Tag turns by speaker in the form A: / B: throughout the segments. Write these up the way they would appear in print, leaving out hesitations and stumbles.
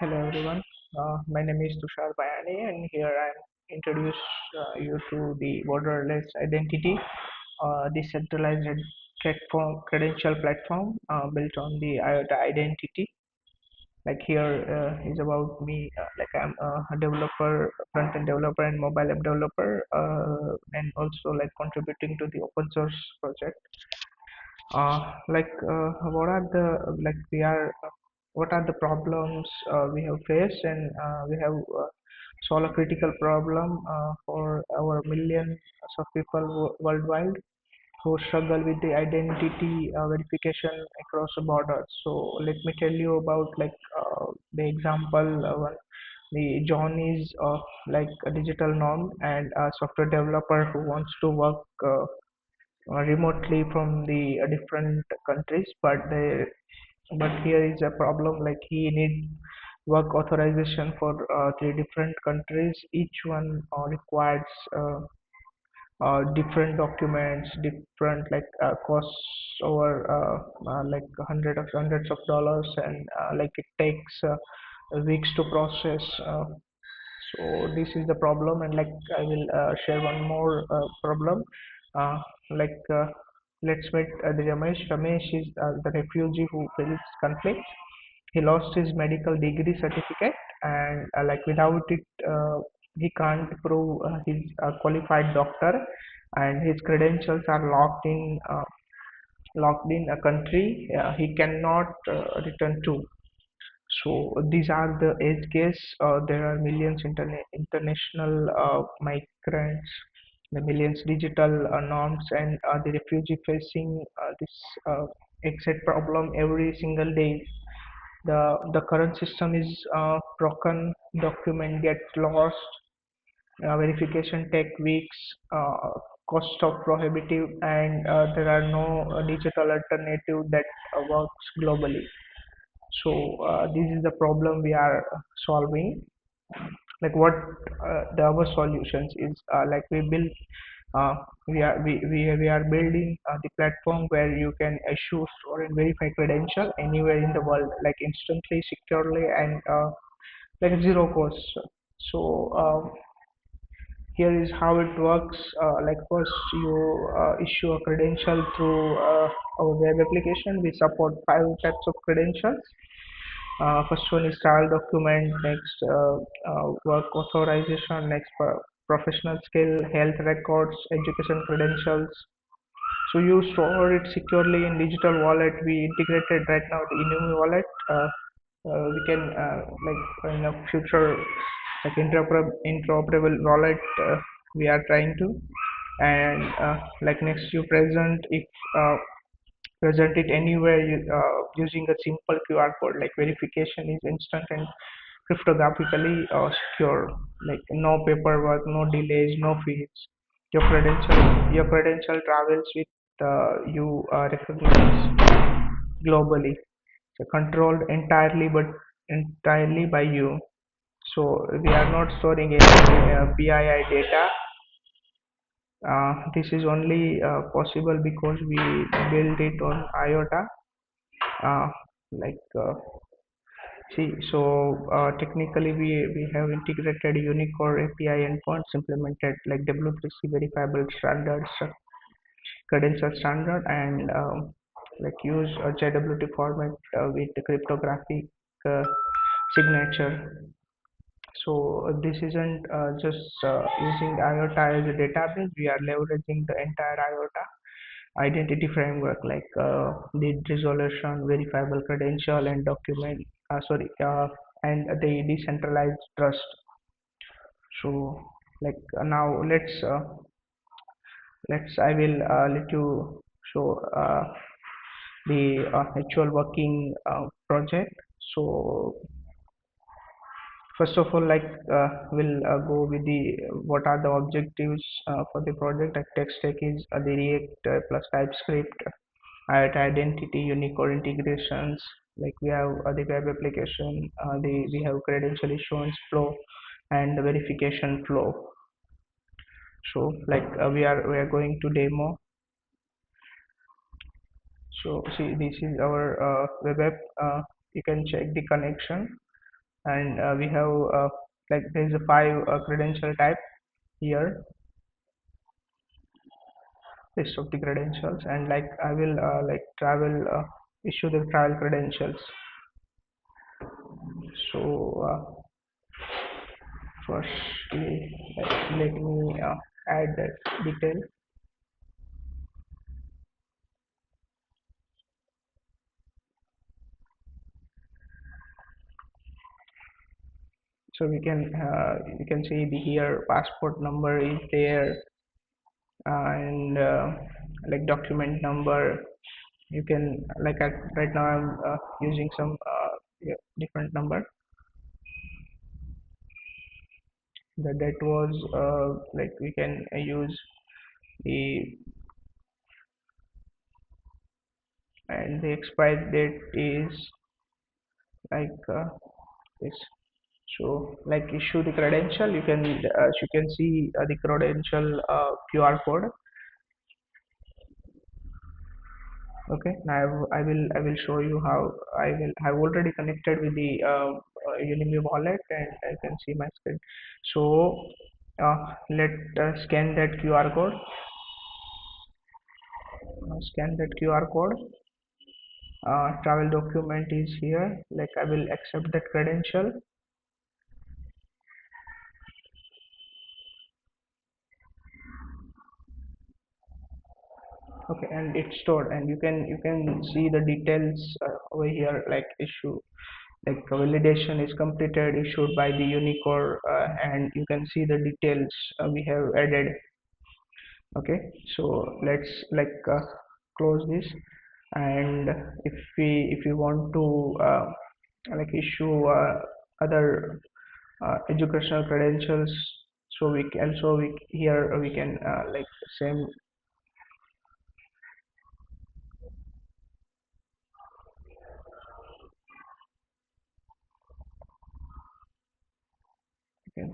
A: Hello everyone. My name is Tushar Bayani, and here I introduce you to the Borderless Identity, decentralized platform, credential platform built on the IOTA Identity. Like here is about me. Like I'm a developer, front-end developer, and mobile app developer, and also like contributing to the open source project. What are the like we are what are the problems we have faced, and we have solved a critical problem for our millions of people worldwide who struggle with the identity verification across the borders. So let me tell you about the example. The John is like a digital norm and a software developer who wants to work remotely from the different countries, but here is a problem, like he need work authorization for three different countries. Each one requires different documents, different costs over like hundreds of dollars, and like it takes weeks to process. So this is the problem, and like I will share one more problem. Uh, like uh, let's meet the Ramesh. Ramesh is the refugee who faces conflict. He lost his medical degree certificate, and like without it, he can't prove he's a qualified doctor, and his credentials are locked in a country he cannot return to. So these are the edge case. There are millions international migrants, the millions digital norms, and the refugee facing this exit problem every single day. The current system is broken. Document gets lost. Verification take weeks. Cost of prohibitive, and there are no digital alternative that works globally. So this is the problem we are solving. Like what our solutions is, like uh, we are building the platform where you can issue, store, and verify credential anywhere in the world, like instantly, securely, and like zero cost. So here is how it works. Like first you issue a credential through our web application. We support five types of credentials. First one is style document, next work authorization, next professional skill, health records, education credentials. So you store it securely in digital wallet. We integrated right now the Inumi wallet. We can like in a future like interoperable wallet we are trying to, and like next you present if present it anywhere using a simple QR code. Like verification is instant and cryptographically secure. Like no paperwork, no delays, no fees. Your credential travels with you recognized globally. So controlled entirely by you. So we are not storing any PII data. This is only possible because we built it on IOTA. Uh, like See, so technically we have integrated Unicode API endpoints, implemented like W3C Verifiable Standards, credential standard, and like use a JWT format with the cryptographic uh, signature. So this isn't just using IOTA as a database. We are leveraging the entire IOTA identity framework, like the resolution, verifiable credential, and document. And the decentralized trust. So like now let's I will let you show the actual working project. So first of all, we'll go with the what are the objectives for the project. Like tech stack is the React plus TypeScript, identity, Unicode integrations. Like we have the web application, we have credential issuance flow and the verification flow. So we are going to demo. So see, this is our web app. You can check the connection. and we have like there's a five credential type here, list of the credentials, and like I will like travel issue the travel credentials. So firstly, let me add that detail. So we can see the here passport number is there, and like document number. You can like right now I'm using some yeah, different number that was like we can use the, and the expiry date is like this. So like issue the credential, you can as you can see the credential QR code. Okay, now I will show you how I will have already connected with the Unimi wallet, and I can see my screen. So let scan that QR code. Scan that QR code. Travel document is here. Like I will accept that credential. Okay, and it's stored, and you can see the details over here, like issue, like validation is completed, issued by the Unicor, and you can see the details we have added. Okay, so let's like close this, and if we want to like issue other educational credentials, so we can also we here we can like same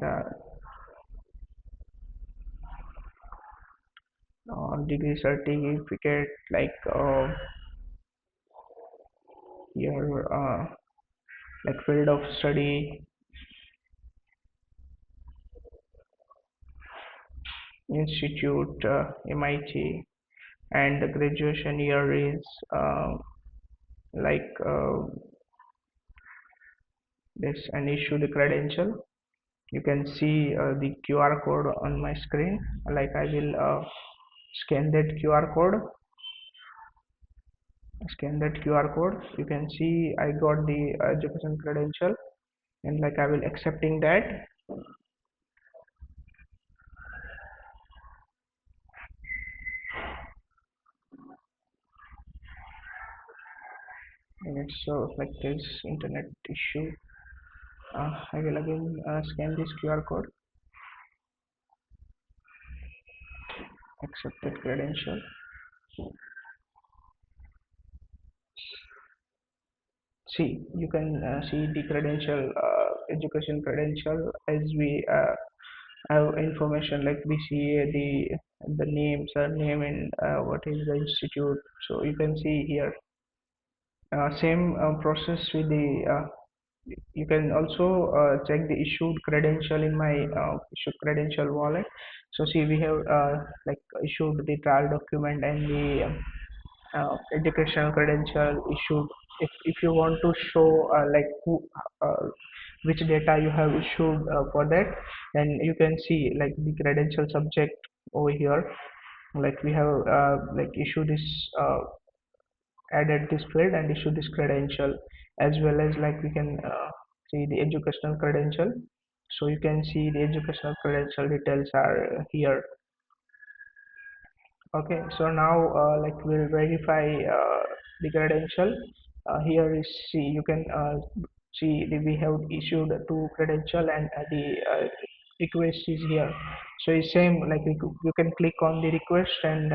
A: the degree certificate, like your like field of study, institute, MIT, and the graduation year is like this, and issue the credential. You can see the QR code on my screen. Like I will scan that QR code. Scan that QR code. You can see I got the education credential, and like I will accepting that. And it's like this internet issue. I will again scan this QR code. Accepted credential. See, you can see the credential, education credential, as we have information like BCA, the name, surname, and what is the institute. So you can see here. Same process with the. You can also check the issued credential in my issued credential wallet. So see, we have like issued the trial document and the educational credential issued. If you want to show like who which data you have issued for that, then you can see like the credential subject over here. Like we have like issue this added this field and issue this credential, as well as like we can see the educational credential. So you can see the educational credential details are here. Okay, so now like we'll verify the credential. Here is see, you can see we have issued two credential, and the request is here. So it's same like you can click on the request, and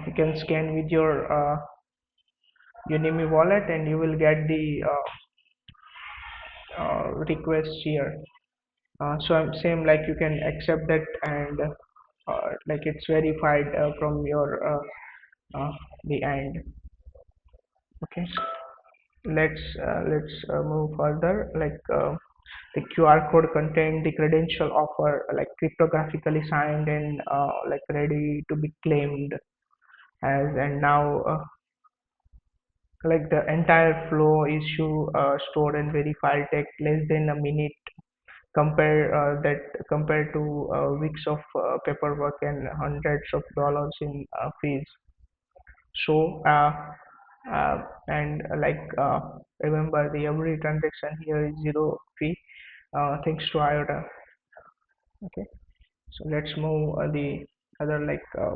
A: you can scan with your Unimi wallet, and you will get the request here. So same like you can accept that, and like it's verified from your uh, the end. Okay. Let's move further. The QR code contain the credential offer, like cryptographically signed and like ready to be claimed as. And now like the entire flow issue, stored and verified take less than a minute. Compared to weeks of paperwork and hundreds of dollars in fees. So and remember, the every transaction here is zero fee, thanks to IOTA. Okay, so let's move the other like uh,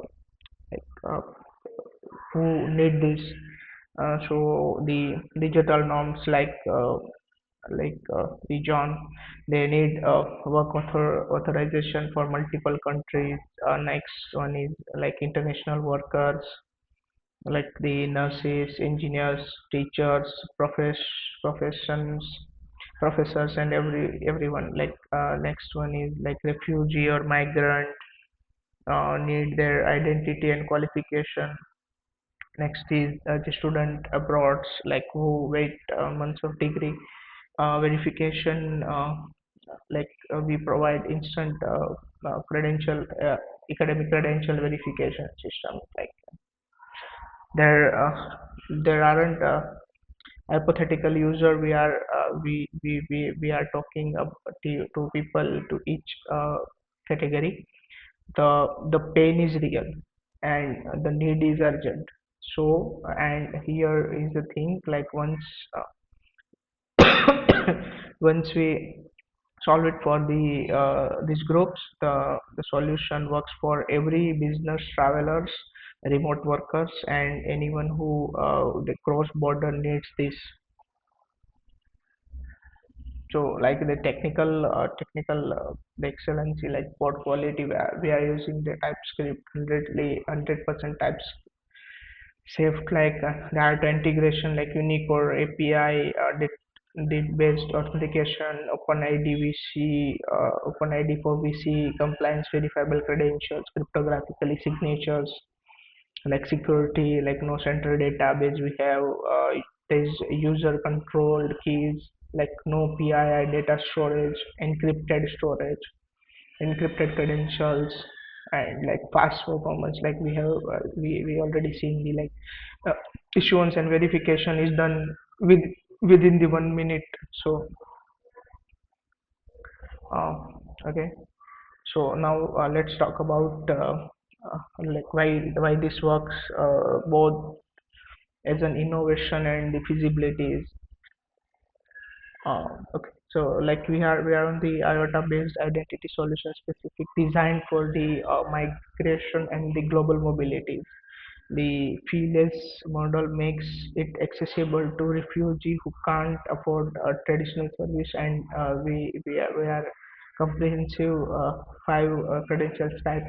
A: who need this. So the digital norms the John, they need authorization for multiple countries. Next one is like international workers, like the nurses, engineers, teachers, professions, professors, and everyone. Next one is like refugee or migrant, need their identity and qualification. Next is the student abroad, like who wait months of degree verification. We provide instant credential, academic credential verification system. Like there, there aren't hypothetical user. We are talking to people to each category. The pain is real and the need is urgent. So, and here is the thing, like once we solve it for these groups, the solution works for every business, travelers, remote workers, and anyone who the cross border needs this. So like the technical the excellency, like port quality, we are using the TypeScript, 100% TypeScript. Safe, data integration, like Unicode API, based authentication, OpenID for VC compliance, verifiable credentials, cryptographically signatures, like security, like no central database. We have there's user controlled keys, like no PII data storage, encrypted credentials, and like fast performance. Like we already seen the uh, issuance and verification is done with within the 1 minute. So uh, okay, so now let's talk about like why this works, both as an innovation and the feasibilities. Okay, so like we are on the IOTA based identity solution specific, designed for the migration and the global mobility. The feeless model makes it accessible to refugee who can't afford a traditional service, and we are comprehensive, five credentials type,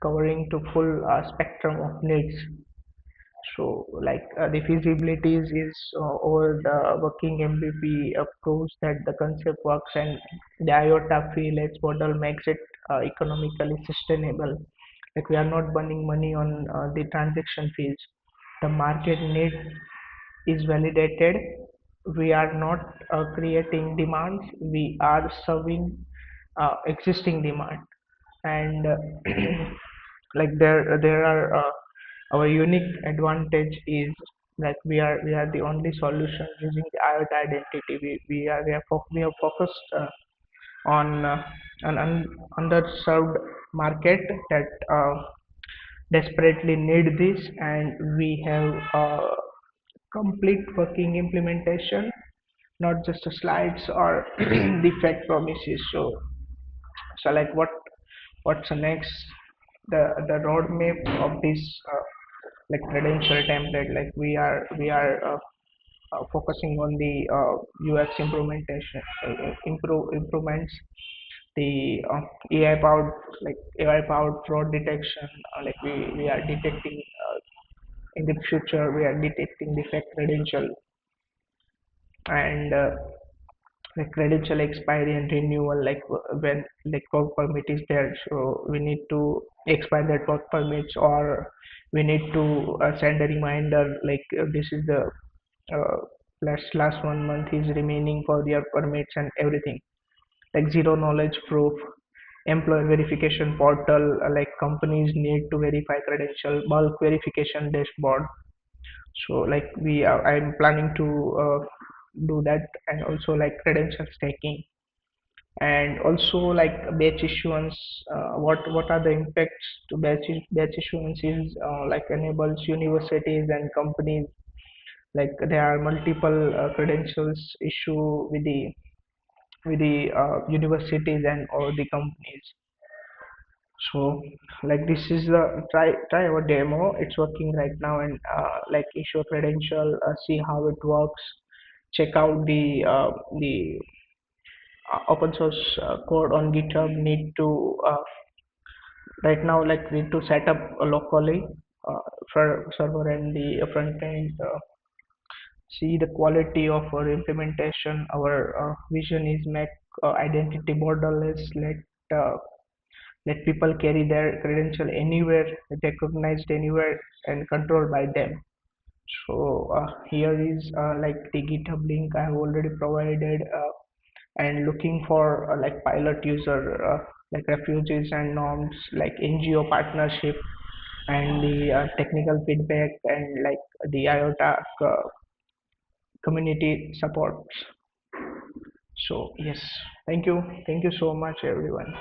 A: covering to full spectrum of needs. So, the feasibilities is over the working MVP proves that the concept works, and the IOTA feeless model makes it economically sustainable. Like we are not burning money on the transaction fees. The market need is validated. We are not creating demands. We are serving existing demand, and there are our unique advantage is like we are the only solution using the IoT identity. We are focused on underserved market that desperately need this, and we have complete working implementation, not just the slides or the fake promises. So like what's the next, the roadmap of this like credential template. Like we are focusing on the UX implementation, improvements, the AI powered fraud detection. We are detecting in the future, we are detecting the fake credential, and like credential expiry and renewal, when like work permit is there, so we need to expire that work permits, or we need to send a reminder, this is the uh, last 1 month is remaining for their permits and everything, like zero knowledge proof, employer verification portal, like companies need to verify credential, bulk verification dashboard. So like I'm planning to do that, and also like credential stacking, and also like batch issuance. What are the impacts to batch issuance is like enables universities and companies, like there are multiple credentials issue with the universities and or the companies. So like this is the try our demo. It's working right now, and like issue a credential, see how it works, check out the open source code on GitHub. Need to right now like need to set up locally for server and the front end. See the quality of our implementation. Our vision is make identity borderless. Uh, Let people carry their credential anywhere, recognized anywhere, and controlled by them. So here is like the GitHub link I have already provided, and looking for like pilot user, like refugees and norms, like NGO partnership, and the technical feedback, and like the IOTA community supports. So yes, thank you so much everyone.